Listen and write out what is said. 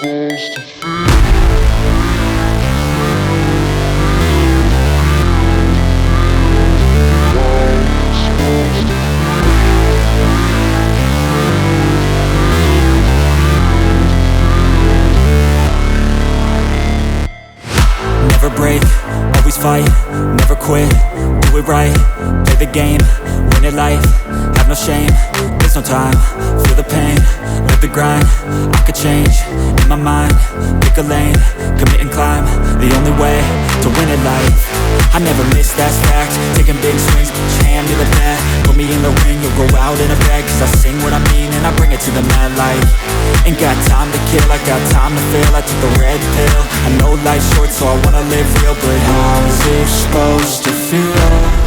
Never break, always fight, never quit, do it right, play the game, win it life, have no shame, there's no time, feel the pain, live the grind, I could change, in my mind, pick a lane, commit and climb, the only way to win it life. I never miss, that's fact, taking big swings, put your hand to the bat, put me in the ring, you'll go out in a bag, cause I sing what I mean and I bring it to the mad light. Ain't got time to kill, I got time to feel, I took the red pill, I know life's short so I wanna live real, but how's it supposed to feel?